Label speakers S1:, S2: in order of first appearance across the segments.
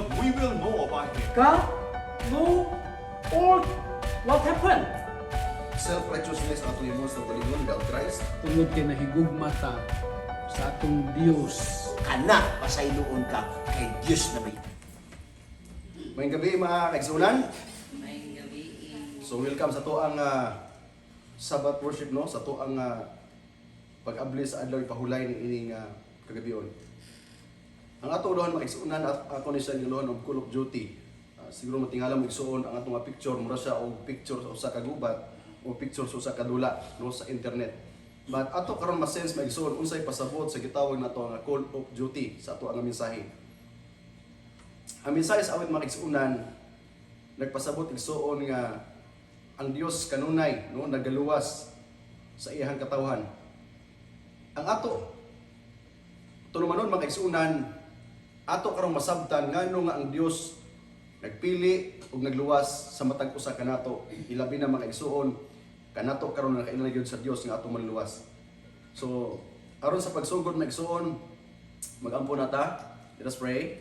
S1: what we will know about him.
S2: God know all what happened.
S3: Self-righteousness ato yung sa baligon without Christ.
S2: Tungod kay nahigugmata sa atong Dios.
S4: Kana pasayloon ka kay Diyos na may.
S3: Mayong gabi mga kaigsunan.
S5: May gabi.
S3: So welcome sa to ang Sabbath worship no, sa to ang pag-abli sa adlaw ipahulay ni ining kagabion. Ang ato ulohan mga kaigsunan at ako ni siya niluhan og Call of Duty. Siguro matingala mo igsuon ang atong picture mura siya og picture sa usa ka gubat o picture sa usa ka dula no sa internet. But ato karon ma-sense maigsuon unsay pasabot sa gitawag nato nga Call of Duty sa ato ang mensahe. Ang mensahe sa awit mga kaigsunan nagpasabot igsuon nga ang Dios kanunay no nagaluwas sa iyang katawhan. Ang ato tulumanon mga kaigsunan ato karong masabtan ngano nga ang Dios nagpili ug nagluwas sa matag usa kanato ilabi na mga kaigsuon kanato karon nakailan gyud sa Dios nga ato manluwas. So aron sa pagsugod mga kaigsuon magampo na ta. Let us pray.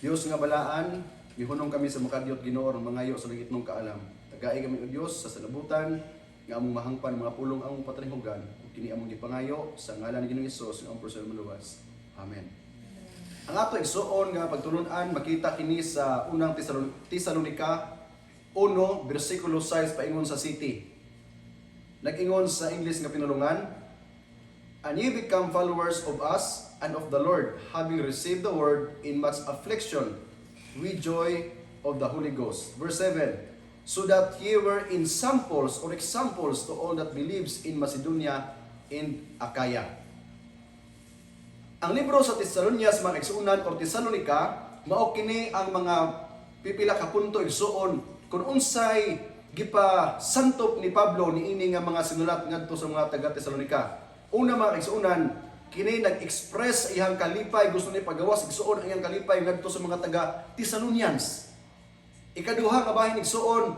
S3: Dios nga balaan, gihunong kami sa makadyot Ginoo aron mangayo sa langit nung kaalam. Tagay kami o Dios sa salabutan nga among mahangpan mga pulong among patrihugan ug kini among gipangayo sa ngalan ni Ginoong Hesus nga among personal maluwas. Amen. Ang ato igsuon nga pagtulun-an makita kini sa unang Tesalonica 1 bersikulo 6 paingon sa city. Nag-ingon sa English nga pinulungan, "And ye become followers of us and of the Lord, having received the word in much affliction, with joy of the Holy Ghost." Verse 7, "So that ye were in samples or examples to all that believes in Macedonia and Achaia." Ang libro sa Tesalonias mga igsuonan o Tesalonica, mao kini ang mga pipila ka punto igsuon kung unsay gipa santop ni Pablo niini nga mga sinulat ngadto sa mga taga Tesalonica. Una mga igsuonan, kini nag-express iyang kalipay, gusto ni pagawas igsuon ang iyang kalipay ngadto sa mga taga Thessalonians. Ikaduha nga bahin igsuon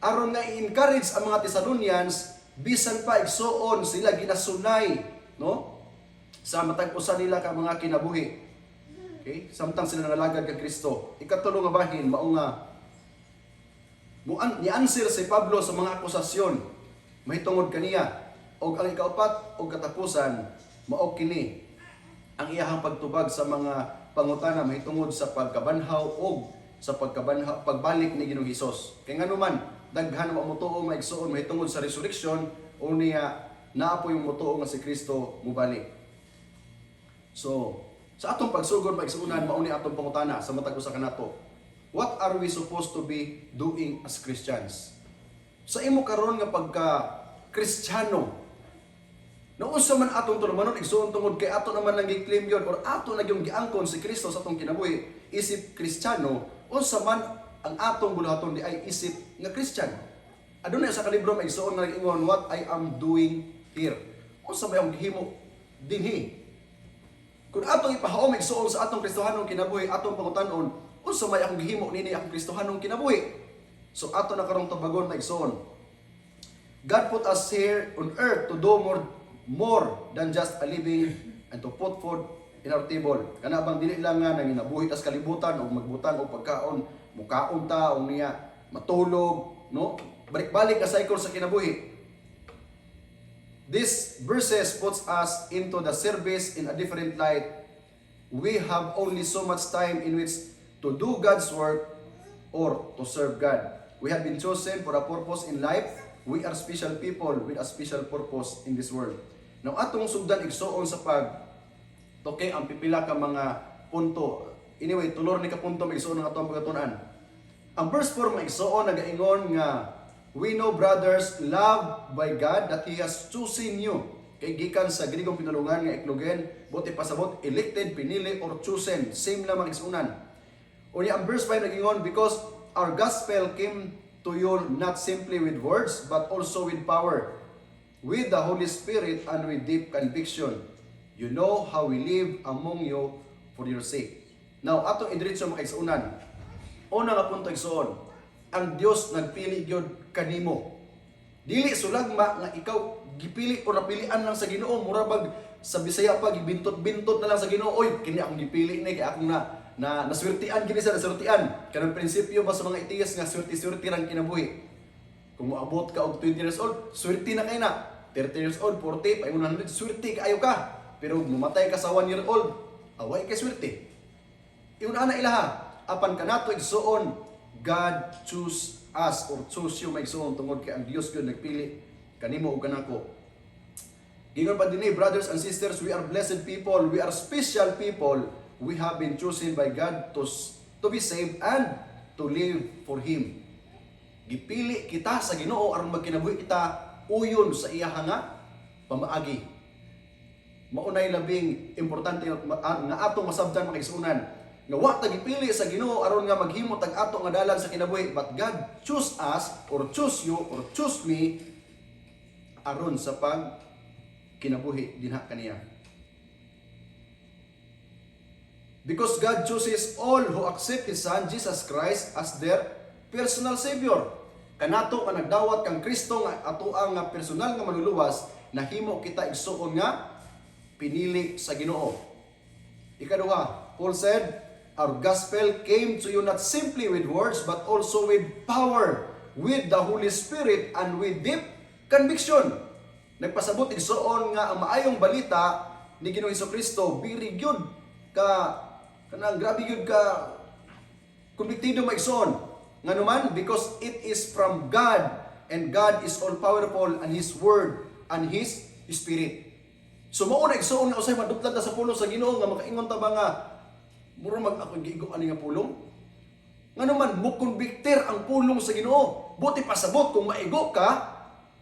S3: aron nga i-encourage ang mga Thessalonians bisan pa igsuon sila ginasunay no sa matag usa nila ka mga kinabuhi. Okay? Samtang sila nangalagad kay Kristo. Ikatulo nga bahin mao nga ni-answer si Pablo sa mga akusasyon mahitungod kaniya. Og ang ikaapat og katapusan mao kini ang iyahang pagtubag sa mga pangutana mahitungod sa pagkabanhaw og sa pagbalik ni Ginoong Hesus. Kay nganuman daghan mo mutuo maigsuon mahitungod sa resurrection o niya naapo yung mutuo nga si Kristo mubalik. So, sa atong pagsugod maigsuonan mao ni atong pangutana sa matag usa kanato. What are we supposed to be doing as Christians? Sa imo karon nga pagka Kristiyano, unsa man atong tulumanon igsuon tungod kay ato naman lang gi-claim yon or ato na gyung giangkon si Kristo sa atong kinabuhi isip Kristiyano, unsa man ang atong buluhaton di ay isip nga Christian. Adunay sa kalibro maigsuon nga nag-ingon what I am doing here. Unsa may ang gihimo dinhi? Kung atong ipahaom igsuon sa atong Kristohanong kinabuhi, atong pangutan-on, unsa may ang gihimo nini ang Kristohanong kinabuhi? So ato na karong tubagon maigsuon. God put us here on earth to do more than just a living and to put food in our table. Kana bang dili lang nga nanginabuhi tas kalibutan o magbutang o pagkaon, mukaon ta o niya matulog, no? Balik-balik ka cycle sa kinabuhi. These verses puts us into the service in a different light. We have only so much time in which to do God's work or to serve God. We have been chosen for a purpose in life. We are special people with a special purpose in this world. Now atong sugdan igsuon sa okay ang pipila ka mga punto. Anyway, tulor ni ka punto maigsuon ang atong pagatunan. Ang verse 4 maigsuon nagaingon nga we know, brothers, loved by God, that He has chosen you. Kay gikan sa Grigong pinulungan nga iklugen, buti pasabot, elected, pinili, or chosen. Same lang mag-isunan. Unya ang verse 5 nagingon, because our gospel came to you not simply with words, but also with power, with the Holy Spirit and with deep conviction. You know how we live among you for your sake. Now, atong idiretso makaisunan. Una nga punto igsuon, ang Dios nagpili gyud kanimo. Dili sulagma nga ikaw gipili o napilian lang sa Ginoo, mura bag sa Bisaya pa gibintot-bintot na lang sa Ginoo, oy kini akong gipili ni kay akong na naswertian gini sa naswertian. Kanang prinsipyo ba sa mga itiyas nga swerte-swerte rang kinabuhi. Kung moabot ka og 20 years old, swerte na kay na. 30 years old, 40, 100, swerte kaayo ka. Pero mumatay ka sa 1 year old, away kay swerte. Iyon ana ilaha, apan kanato igsuon, God choose us or choose you maigsuon tungod kay ang Dios gyud nagpili kanimo ug kanako. Gingon pa dinhi, brothers and sisters, we are blessed people, we are special people. We have been chosen by God to be saved and to live for Him. Gipili kita sa Ginoo aron magkinabuhi kita uyon sa iyaha nga pamaagi. Maunay labing importante nga atong masabtan mga igsuonan nga wa ta gipili sa Ginoo aron nga maghimo tag ato nga dalan sa kinabuhi, but God choose us or choose you or choose me aron sa pag kinabuhi dinha kaniya. Because God chooses all who accept His Son, Jesus Christ, as their personal Savior. Kanato nga nagdawat kang Kristo nga ato ang personal nga manluluwas, nahimo kita igsuon nga pinili sa Ginoo. Ikaduha, Paul said, our gospel came to you not simply with words, but also with power, with the Holy Spirit, and with deep conviction. Nagpasabot igsuon nga ang maayong balita ni Ginoong Hesukristo, very good ka kanang grabe gyud ka kumbiktido maigsoon nganuman, because it is from God, and God is all powerful, and His word and His Spirit. So mao na igsoon nga usay maduplan ta sa pulong sa Ginoo nga makaingon ta ba nga mura mag ako giigo ani nga pulong nganuman mo konbikter ang pulong sa Ginoo. Buti pasabot kung maigo ka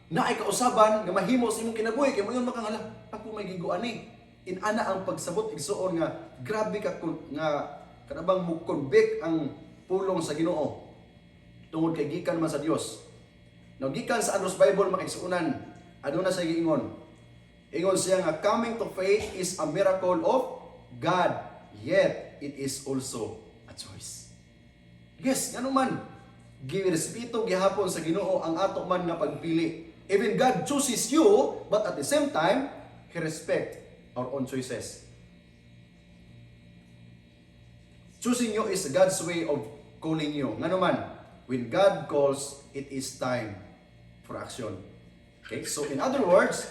S3: na ay kausaban nga mahimo sa imong kinabuhi kay mayon makangala ako may gigo ani. Inana ang pagsabot igsuon nga grabe ka nga kanabang mo convict ang pulong sa Ginoo tungod kay gikan man sa Dios. Now gikan sa Annos Bible makigsuonan, ano na siya giingon? Ingon siya nga coming to faith is a miracle of God, yet it is also a choice. Yes, ngano man girespeto gihapon sa Ginoo ang ato man nga pagpili. Even God chooses you, but at the same time, He respects our own choices. Choosing you is God's way of calling you. Nga naman, when God calls, it is time for action. Okay? So in other words,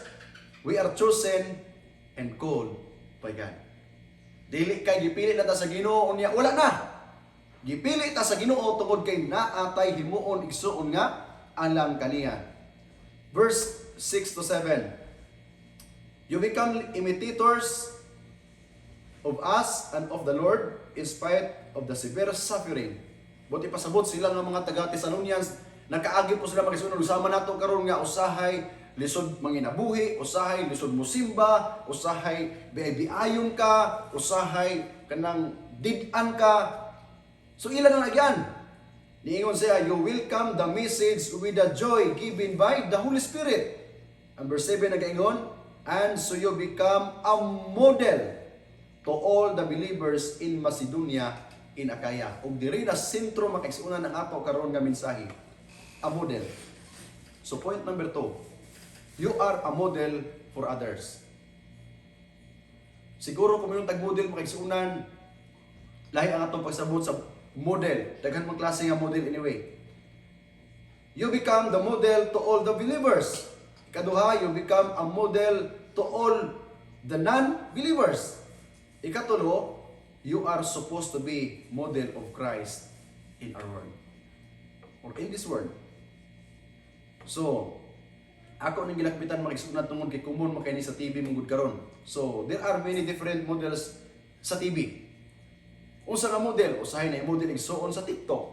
S3: we are chosen and called by God. Dili kay gipili na ta sa Ginoo unya wala na. Gipili ta sa Ginoo tungod kay naatay himuon igsuon nga alang kaniya. Verse 6 to 7. You become imitators of us and of the Lord in spite of the severe suffering. Buti pasabot sila nga mga taga-Thessalonians, nakaagi po sila magsunod usama nato karon nga usahay lisod manginabuhi, usahay lisod musimba, usahay biayon ka, usahay kanang did-an ka. So ilan na nagyan? Niingon siya, you welcome the message with the joy given by the Holy Spirit. And verse 7 nagaingon, and so you become a model to all the believers in Macedonia, in Achaia. Ug diri na sentro makaigsuonan ng ato karon nga mensahe. A model. So point number 2. You are a model for others. Siguro kung mayong tag-model makaigsuonan, lahi ang atong pagsabot sa model. Daghan mong klase nga model anyway. You become the model to all the believers. Ikaduha, you become a model to all the non-believers. Ikatulo, you are supposed to be model of Christ in our world. Or in this world. So, ako nang gilakbitan makigsunan tungod kay kumon makay ni sa TV mong karon. So, there are many different models sa TV. Unsa nga model? Usahay na i-model igsuon sa TikTok.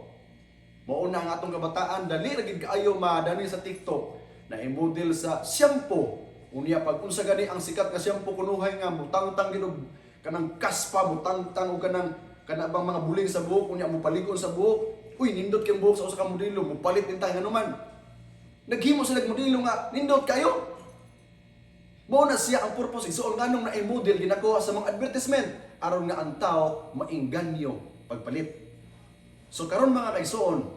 S3: Mauna ang atong kabataan, dali ra gid kaayo madani sa TikTok na i-model sa shampoo. Unya pag unsa gani ang sikat nga shampoo kunuhay nga butang-tang gid kanang kaspa, butang-tang og kanang bang mga buling sa buhok, unya mo paligon sa buhok. Uy, nindot kay buhok sa usa ka modelo, mo palit din tayo nganuman. Naghimo sila modelo nga nindot kayo. Mao na siya ang purpose igsuon nganong na i-model ginakuha sa mga advertisement aron nga ang tao maingganyo pagpalit. So karon mga kaigsuon,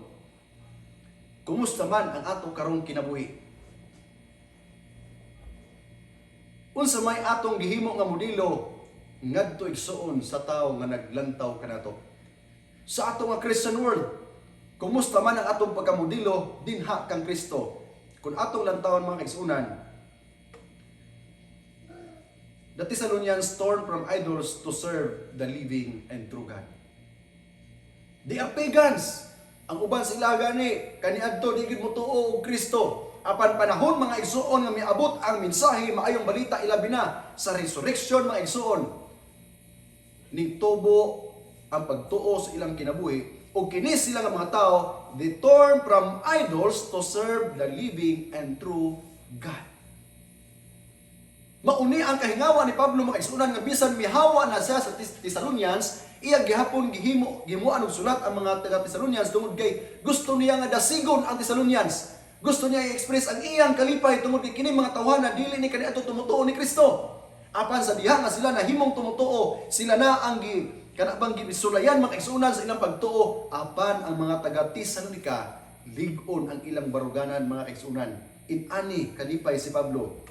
S3: kumusta man ang ato karong kinabuhi? Unsa may atong gihimo nga modelo ngadto igsuon sa tao nga naglantaw kanato. Sa ato nga Christian world, kumusta man ang atong pagkamodelo dinha kang Kristo. Kung atong lantawon mga kaigsuonan, the Thessalonians turned from idols to serve the living and true God. They are pagans. Ang uban sila gani kaniadto di gid motuo og Kristo. Apan panahon mga igsuon nga miabot ang mensahe maayong balita ilabi na sa resurrection mga igsuon. Ning tubo ang pagtuo sa ilang kinabuhi o kini sila nga mga tao, they turn from idols to serve the living and true God. Mauni ang kahingawa ni Pablo mga igsuonan nga bisan mihawa na siya sa Thessalonians, iya gihapon gihimuan og sulat ang mga taga Thessalonians tungod kay gusto niya nga dasigon ang Thessalonians. Gusto niya i-express ang iyang kalipay tungod kay kini mga tawhana dili ni kaniadto tumutuo ni Kristo. Apan sa diha nga sila nahimong tumutuo, sila na ang kanabang gibisulayan mga igsuonan sa ilang pagtuo. Apan ang mga taga Tesalonica lig-on ang ilang baruganan mga igsuonan. Inani kalipay si Pablo.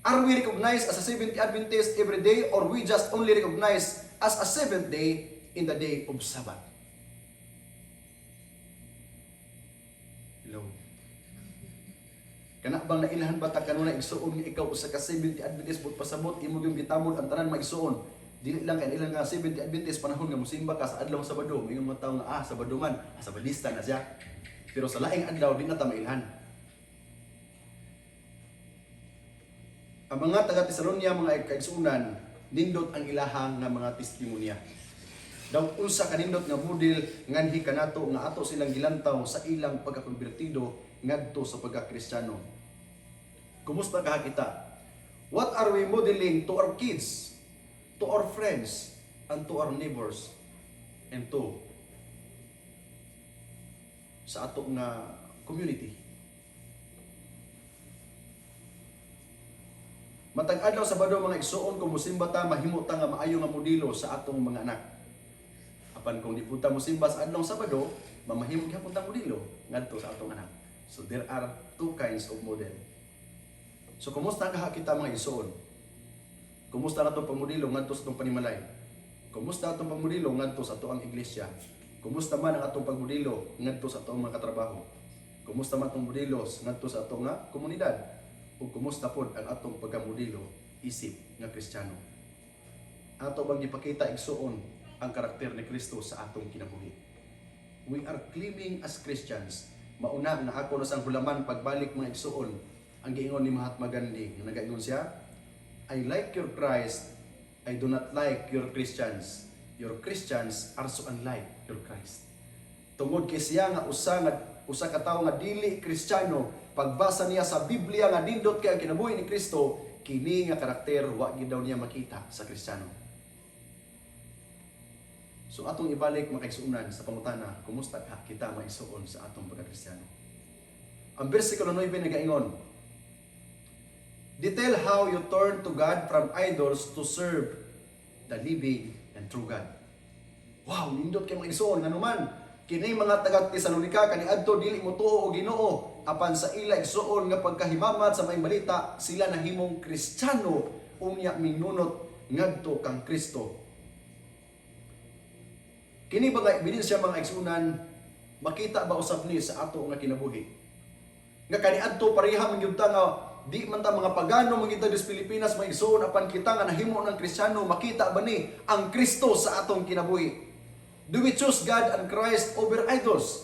S3: Are we recognized as a Seventh Adventist every day, or we just only recognize as a seventh day in the day of Sabbath? Hello. Kana bang nailahan ba ta kanuna igsuon nga ikaw usa ka Seventh Adventist but pasabot imo yung gitamod ang tanan maigsuon? Dili lang kay ilang nga Seventh Adventist panahon nga musimba ka sa adlaw sa Sabado, ingon mo tawo nga Sabado man, Sabadista na siya. Pero sa laing adlaw di na ta mailhan. Ang mga taga Tesalonia mga kaigsuonan, nindot ang ilahang nga mga testimonya. Daw unsa kanindot nga model nganhi kanato nga ato silang gilantaw sa ilang pagkakonbertido ngadto sa pagka-Kristiyano. Kumusta ka kita? What are we modeling to our kids, to our friends, and to our neighbors, and to sa ato nga community? Matag adlaw Sabado mga igsuon kung musimba ta mahimo ta nga maayo nga modelo sa atong mga anak. Apan kung di punta musimba sa adlaw Sabado, mamahimo gyapon ta modelo ngadto sa atong anak. So there are two kinds of model. So kumusta nga kita mga igsuon? Kumusta natong pamodelo ngadto sa atong panimalay? Kumusta atong pamodelo ngadto sa atong iglesia? Kumusta man ang atong pagmodelo ngadto sa atong mga katrabaho? Kumusta man atong modelo ngadto sa atong nga komunidad? O kumusta pod ang atong pagkamodelo isip nga Kristiyano? Ato bang ipakita igsuon ang karakter ni Kristo sa atong kinabuhi? We are claiming as Christians. Mauna na ako na sang hulaman pagbalik mga igsuon ang giingon ni Mahatma Gandhi nga nagaingon siya, I like your Christ, I do not like your Christians. Your Christians are so unlike your Christ. Tungod kay siya nga usa ka tawo nga dili Kristiyano, pagbasa niya sa Biblia nga nindot kay ang kinabuhi ni Kristo, kini nga karakter wa gid daw niya makita sa Kristiyano. So atong ibalik mga kaigsuonan sa pangutana, kumusta ka kita maigsuon sa atong pagka-Kristiyano? Ang bersikulo 9 nagaingon, detail how you turn to God from idols to serve the living and true God. Wow, nindot kay mga igsuon nga naman. Kini mga taga Tesalonica kaniadto dili motuo og Ginoo, apan sa ila igsuon nga pagkahimamat sa maayong balita sila nahimong Kristiyano unya minunot ngadto kang Kristo. Kini ba nga ebidensya mga igsuonan makita ba usab ni sa ato nga kinabuhi? Nga kaniadto pareha man gyud ta nga di man ta mga pagano man gyud ta sa Pilipinas mga igsuon apan kita nga nahimo ng Kristiyano, makita ba ni ang Kristo sa atong kinabuhi? Do we choose God and Christ over idols?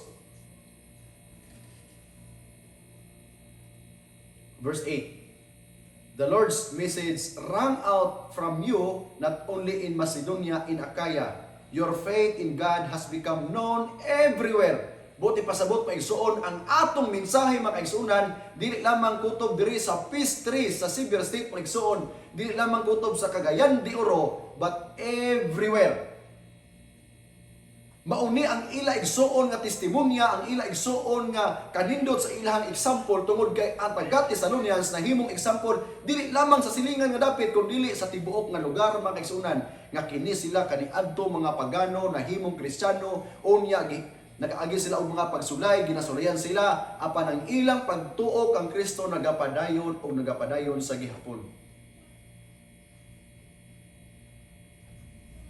S3: Verse 8. The Lord's message rang out from you not only in Macedonia, in Achaia. Your faith in God has become known everywhere. Buti pasabot maigsuon ang atong mensahe mga kaigsuonan, dili lamang kutob diri sa Peace Tree sa Siber State maigsuon, dili lamang kutob sa Cagayan de Oro, but everywhere. Mauni ang ila igsuon nga testimonya, ang ila igsuon nga kanindot sa ilahang example tungod kay ang taga Thessalonians na himong example dili lamang sa silingan nga dapit kundi dili sa tibuok nga lugar mga kaigsuonan nga kini sila kaniadto mga pagano na himong Kristiyano unya nagaagi sila og mga pagsulay, ginasulayan sila apan ang ilang pagtuo kang Kristo nagapadayon o nagapadayon sa gihapon.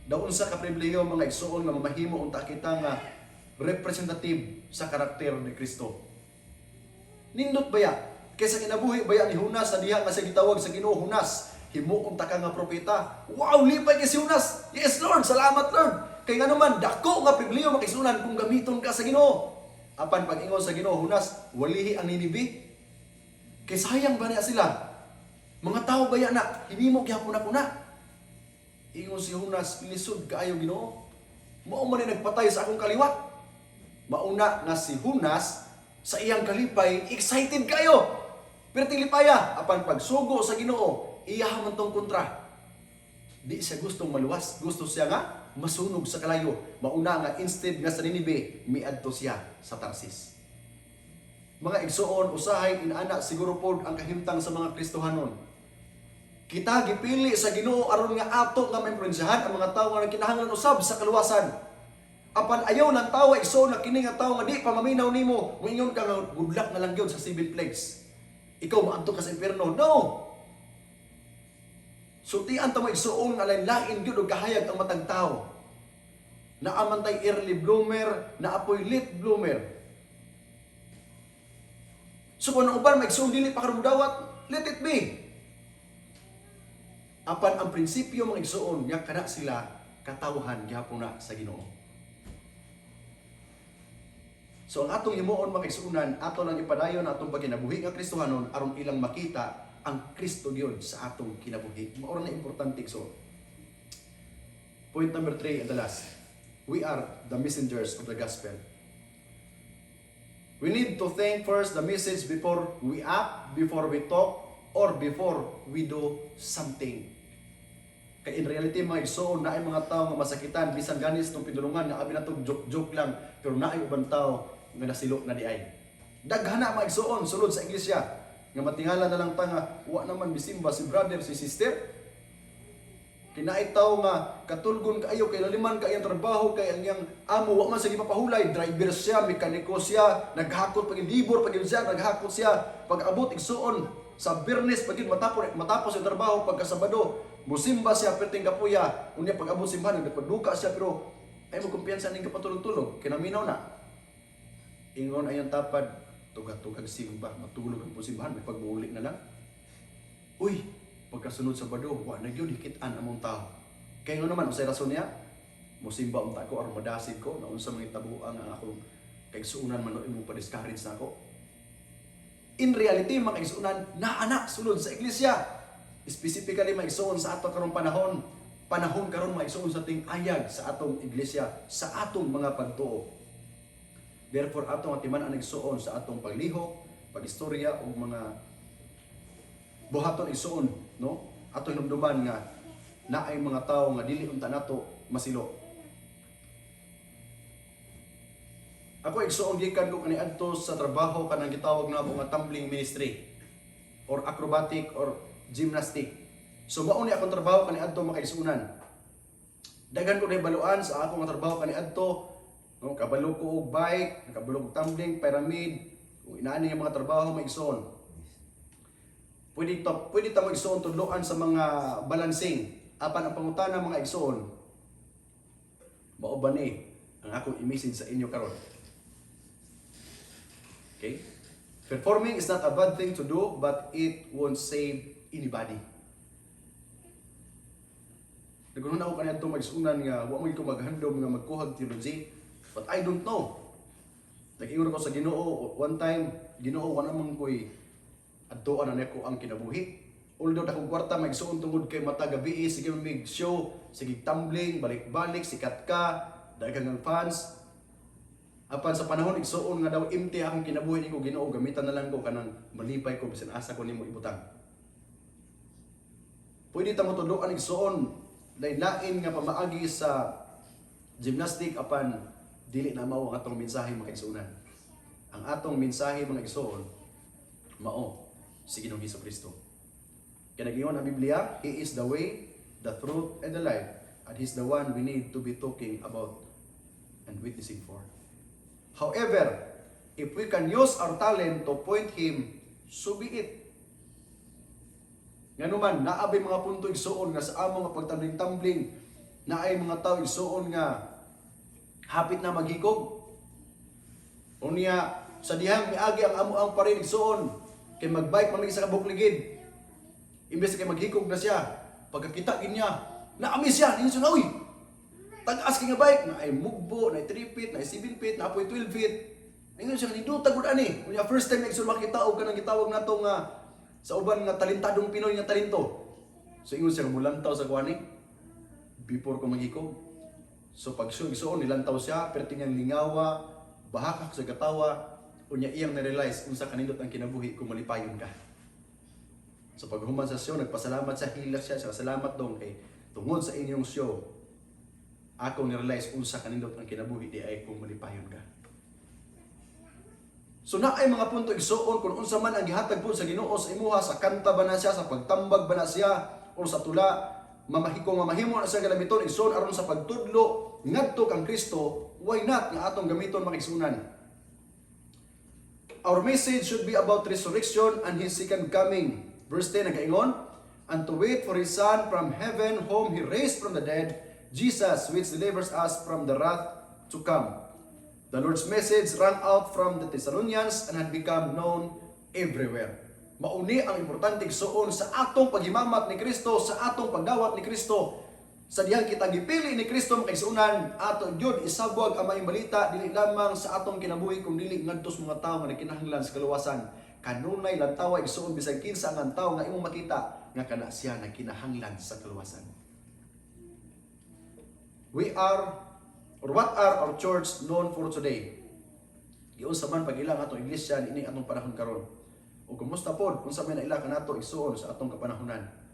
S3: Daon sa kapribilehiyo mga igsoon nga mamahimo unta kita nga representative sa karakter ni Kristo. Nindot baya kaysa kinabuhi baya ni Hunas na diha nga sa gitawag sa Ginoo Hunas, himuon ta ka nga propeta. Wow, lipay kay si Hunas. Yes Lord, salamat Lord. Kay nga naman dako nga pribilehiyo makisunan kung gamiton ka sa Ginoo. Apan pag-ingon sa Ginoo Hunas, walihi ang Ninibe. Kay sayang ba niya sila? Mga tao baya na hinimo gyapon ako na. Ingon si Hunas, lisod kaayo Ginoo. Mao man ni nagpatay sa akong kaliwa. Mauna nga si Hunas sa iyang kalipay, excited kayo. Pero tilipaya, apan pagsugo sa Ginoo, iya man tong kontra. Di siya gustong maluwas, gusto siya nga masunog sa kalayo. Mauna nga instead nga sa Ninibe, miadto siya sa Tarsis. Mga igsoon, usahay inaana siguro pod ang kahimtang sa mga Kristohanon. Kita gipili sa Ginoo aron nga ato nga maimpluwensyahan ang mga tawo nga kinahanglan usab sa kaluwasan. Apan ayaw ng tawo igsoon na kini nga tawo nga di pa maminaw nimo, moingon ka nga good luck na lang gyud sa civil plagues. Ikaw maadto ka sa impierno. No. Sultian ta mo igsoon nga lain-lain gyud og kahayag ang matag tawo. Naamantay early bloomer, naapoy late bloomer. So kung ang uban maigsoon dili pa karon dawat, let it be. Apan ang prinsipyo mga igsoon nga kana sila katawhan gyapon na sa Ginoo. So ang atong himuon mga igsuonan, ato lang ipadayon atong pagkinabuhi nga Kristohanon aron ilang makita ang Kristo gyud sa atong kinabuhi. Mao na importante igsoon. Point number 3 and the last. We are the messengers of the gospel. We need to think first the message before we act, before we talk, or before we do something. Kaya in reality mga igsoon na ay mga tao nga masakitan bisan ganis tong pinulungan nga abi na tong joke lang pero naay ubang tao nga nasilo na diay. Daghana mga igsoon sulod sa iglesia nga matingala na lang ta nga wa naman bisimba si brother si sister. Kinaay tao nga katulgon kaayo kay laliman kay ang trabaho kay ang yang amo wa man sa gipapahulay, driver siya, mekaniko siya, naghakot pag libor pag siya, naghakot siya pag abot igsoon sa Biyernes pag matapos ang trabaho pagka Sabado. Musimba siya perting kapuya, unya pag abot simbahan nagpaduka siya pero ay mo kumpiyansa ning kapatulog-tulog, kinaminaw na. Ingon ayong tapad, tugag-tugag simba, matulog ang simbahan, may pagbuuli na lang. Uy, pagkasunod sa Sabado, wa na gyud hikitan among tao. Kay ngo naman usay rason niya, musimba unta ko aron madasid ko na unsa mga tabuang ang akong kaigsuonan man imong pa-discourage na ako. In reality, mga kaigsuonan, naana sulod sa iglesia. Specifically maigsoon sa ato karong panahon karon maigsoon sa ting ayag sa atong iglesia, sa atong mga pagtuo. Therefore atong atiman ang igsoon sa atong paglihok, pagistorya ug mga buhaton igsoon, no? Ato hinumduman nga naay mga tawo nga dili unta nato masilo. Ako igsoon gikan ko kaniadto sa trabaho kanang gitawag namo nga tumbling ministry or acrobatic or gymnastic. So mao ni akong trabaho kaniadto makaigsuonan. Daghan ko na baluan sa akong trabaho kaniadto, no, kabalo ko og bike, kabalo og tumbling, pyramid, kung inaani yung mga trabaho maigsoon. Pwede ta maigsoon tudloan sa mga balancing. Apan ang pangutana mga igsoon, mao ba ni ang akong i-message sa inyo karon? Okay? Performing is not a bad thing to do, but it won't save anybody. Nagkuhan ako kanina itong mag-isunan nga wa mo ko maghandom nga magkuhag theology, but I don't know. Nag-ingon ako sa Ginoo one time, Ginoo wa naman ko'y adtuan na ko ang kinabuhi. Although akong kwarta mag-isuon tungod kay mata gabi, sige mig show, sige tumbling, balik-balik, sikat ka, daghang ang fans. Apan sa panahon igsuon nga daw empty akong kinabuhi niko Ginoo, gamitan na lang ko kanang malipay ko bisan asa ko nimo ibutang. Pwede ta mo tudloan igsuon lain-lain nga pamaagi sa gymnastic apan dili na mao ang atong mensahe mga igsuonan. Ang atong mensahe mga igsuon mao si Ginoong Hesukristo. Kaya nag-ingon ang Biblia, He is the way, the truth, and the life. And He's the one we need to be talking about and witnessing for. However, if we can use our talent to point Him, so be it. Nga naman, naabay mga punto igsuon nga sa among nga pagtambling-tambling, na ay mga tao igsuon nga hapit na maghikog. Unya sa dihang miagi ang amo ang parin igsuon kay magbike man sa kabukligid. Imbes kay maghikog na siya, pagkakita gid niya, naami siya, ninyo na uy. Tag-as kay nga bike na ay mugbo, na ay 3 feet, na ay 7 feet, na apoy 12 feet. Ninyo siya nindutag gud ani. Unya first time igsuon makita og kanang gitawag nato nga sa uban nga talentadong Pinoy nga talento. So ingon siya mulantaw sa kuani before ko maghikog. So pag igsuon nilantaw siya, perting ang lingawa, bahakak sa katawa, unya iyang na-realize unsa kanindot ang kinabuhi kung malipayon ka. So pag human sa show, nagpasalamat sa hilak siya, salamat dong kay tungod sa inyong show, ako ni-realize unsa kanindot ang kinabuhi di ay kung malipayon ka. So na ay mga punto igsuon kung unsa man ang gihatag po sa Ginoo sa imuha, sa kanta ba na siya, sa pagtambag ba na siya, o sa tula, mamahimo na siya galamiton igsuon aron sa pagtudlo ngadto kang Kristo, why not nga atong gamiton makigsunan? Our message should be about resurrection and His second coming. Verse 10 nagaingon, and to wait for His Son from heaven, whom He raised from the dead, Jesus, which delivers us from the wrath to come. The Lord's message rang out from the Thessalonians and had become known everywhere. Mauni ang importante igsuon sa atong paghimamat ni Kristo, sa atong pagdawat ni Kristo. Sa dihang kita gipili ni Kristo makaigsunan, ato gyud isabwag ang maayong balita dili lamang sa atong kinabuhi kundi dili ngadto sa mga tawo nga nakinahanglan sa kaluwasan. Kanunay lantawa igsuon bisag kinsa nga tawo nga imong makita nga kana siya nakinahanglan sa kaluwasan. What are our church known for today? Giunsa man pagilang atong iglesia niini atong panahon karon. O kumusta pod unsa may naila kanato igsuon sa atong kapanahonan?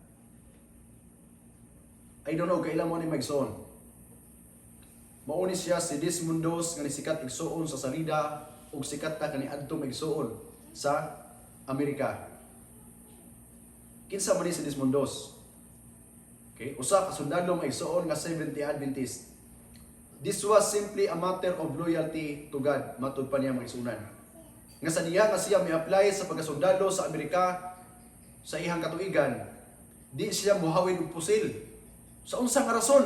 S3: I don't know kailan mo ni magsuon. Mauni siya si Desmondos nga nisikat igsuon sa salida ug sikat ta kaniadto magsuon sa Amerika. Kinsa man ni si Desmondos? Okay, usa ka sundalo magsuon nga Seventh-day Adventist. This was simply a matter of loyalty to God, matud pa niya magsunan. Nga sa diha nga siya mi-apply sa pagkasundalo sa Amerika sa ihang katuigan, di siya muhawid og pusil. Sa unsang rason?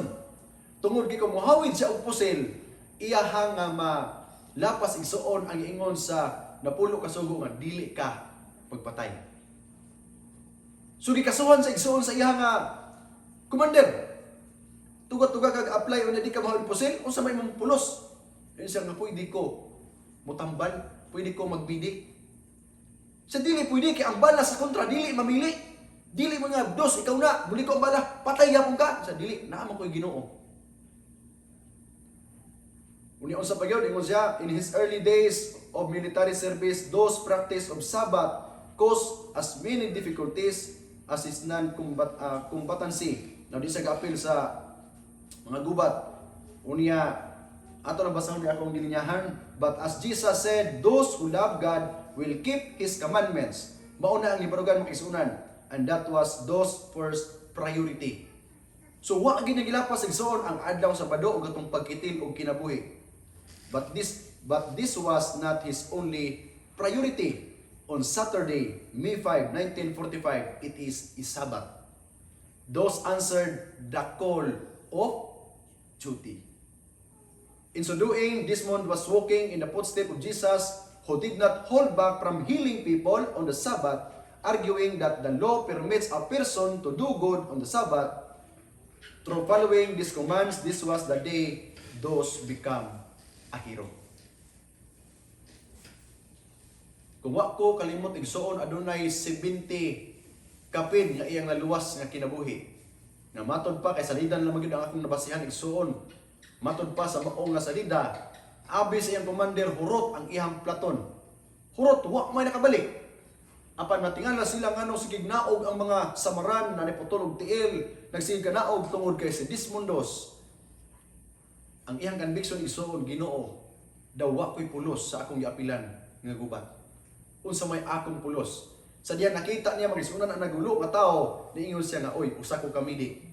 S3: Tungod kay muhawid siya og pusil, iyahang nga malapas igsuon ang ingon sa napulo ka sugo nga dili ka pagpatay. So gikasuhan sa igsuon sa iyang commander. Tuga-tuga kag apply unya di ka mahawid pusil, unsa may mong pulos? Yun siya nga pwede ko mutambal, pwede ko magbidik. Sa dili pwede kay ang bala sa kontra dili mamili. Dili mga dos, ikaw na, muli ko ang bala, patay yapon ka. Sa dili, naamang ko'y Ginoo. Union sa pagyaw, ingon siya, in his early days of military service, those practice of Sabbath caused as many difficulties as his non-combatancy. Now, di siya ga-appeal sa mga gubat. Unya, ato na basahon niya akong dilinyahan, but as Jesus said, those who love God will keep His commandments. Mauna ang ibarugan makisunan. And that was those first priority. So wa gid nagilapas igsoon ang adlaw sa Sabado ug atong pagkitil og kinabuhi. But this was not his only priority. On Saturday, May 5, 1945, it is Sabbath. Those answered the call of duty. In so doing, Desmond was walking in the footsteps of Jesus, who did not hold back from healing people on the Sabbath, arguing that the law permits a person to do good on the Sabbath. Through following these commands, this was the day those become a hero. Kung wa ko kalimot igsuon adunay 70 kapin nga iyang naluwas nga kinabuhi. Na matod pa kay salidan lang magid ang akong nabasihan igsuon. Matod pa sa maong nga salida, abi sa iyang commander hurot ang iyang platon. Hurot wa may nakabalik. Apan matingala sila ngano sige naog ang mga samaran na niputol og tiil, nagsige naog tungod kay si Desmondos. Ang iyang conviction igsuon, Ginoo, daw wa ko'y pulos sa akong giapilan nga gubat. Unsa may akong pulos? Sa diya nakita niya magisunan ang nagulo nga tao, niingon siya nga, oy, usa ko kamidi.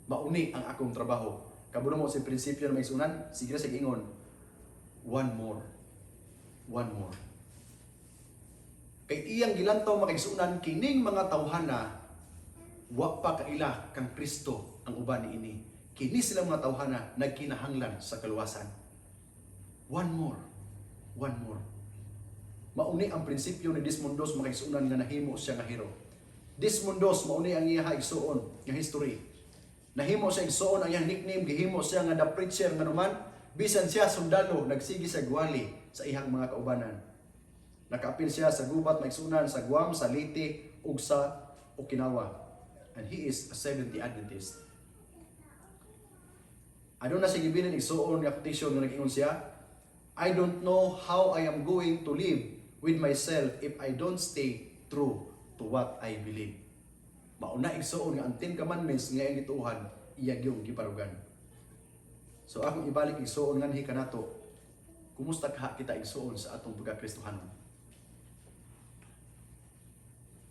S3: Mauni ang akong trabaho. Kabuno mo si prinsipyo na magisunan, sige na sa ingon, one more. One more. Kay iyang gilantaw makigsunan kining mga tawhana wa pa kaila kang Kristo ang uban niini. kini sila mga tawhana nagkinahanglan sa kaluwasan. One more. Mauni ang prinsipyo ni Desmondos makaigsuonan nga nahimo siya nga hero. Desmondos mauni ang iya igsuon nga history. Nahimo siya igsuon ang iyang nickname, gihimo siya nga the preacher nga naman bisan siya sundalo nagsigi sa gwali sa ihang mga kaubanan. Nakaapil siya sa gubat maigsuonan sa Guam, sa Leyte ug sa Okinawa. And he is a Seventh-day Adventist. Ano na siya gibilin igsuon nga petition nga nag-ingon siya? I don't know how I am going to live with myself if I don't stay true to what I believe. Mauna igsuon nga ang 10 commandments nga iyang gituohan iya gyud giparugan. So akong ibalik igsuon nganhi kanato. Kumusta ka kita igsuon sa atong pagka-Kristohanon?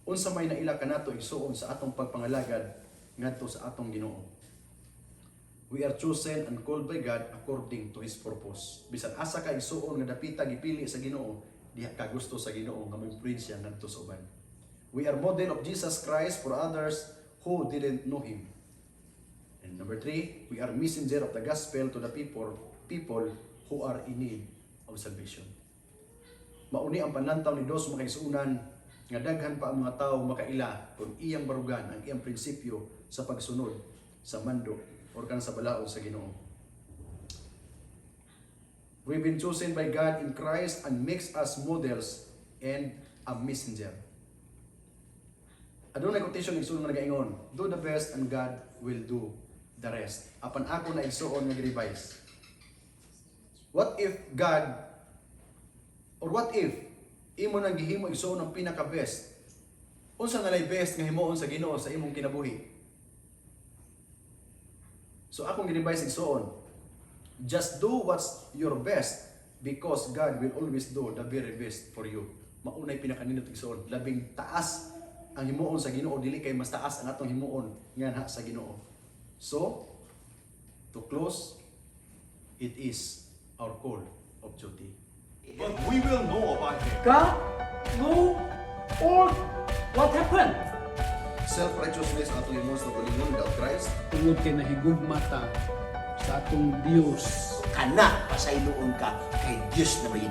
S3: Unsa may naila kanato igsuon sa atong pagpangalagad ngadto sa atong Ginoo? We are chosen and called by God according to His purpose. Bisan asa ka igsuon nga dapita gipili sa Ginoo, diha ka gusto sa Ginoo nga mag-prinsya ngadto sa uban. We are model of Jesus Christ for others who didn't know Him. And number 3, we are messenger of the gospel to the people who are in need of salvation. Mauni ang panlantaw ni Dios makaigsuonan nga daghan pa ang mga tawo makaila kung iyang barugan ang iyang prinsipyo sa pagsunod sa mando or kan sa balaod sa Ginoo. We've been chosen by God in Christ and makes us models and a messenger. Adunay quotation igsuon nga nagaingon, do the best and God will do the rest. Apan ako na igsuon nga gi-revise. What if imo nang gihimo igsuon ang pinaka-best? Unsa nga lay best nga himuon sa Ginoo sa imong kinabuhi? So akong gi-revise igsuon, just do what's your best because God will always do the very best for you. Maunay pinakaninot igsuon, labing taas ang himuon sa Ginoo, dili kay mas taas ang atong himuon nga sa Ginoo. So, to close, it is our call of duty.
S1: But we will know about him.
S5: God know all what happened.
S3: Self-righteousness atong himuon sa kalingon without Christ.
S2: Tungod kay nahigugmata sa atong Dios.
S4: Kana pasayloon ka kay Diyos na may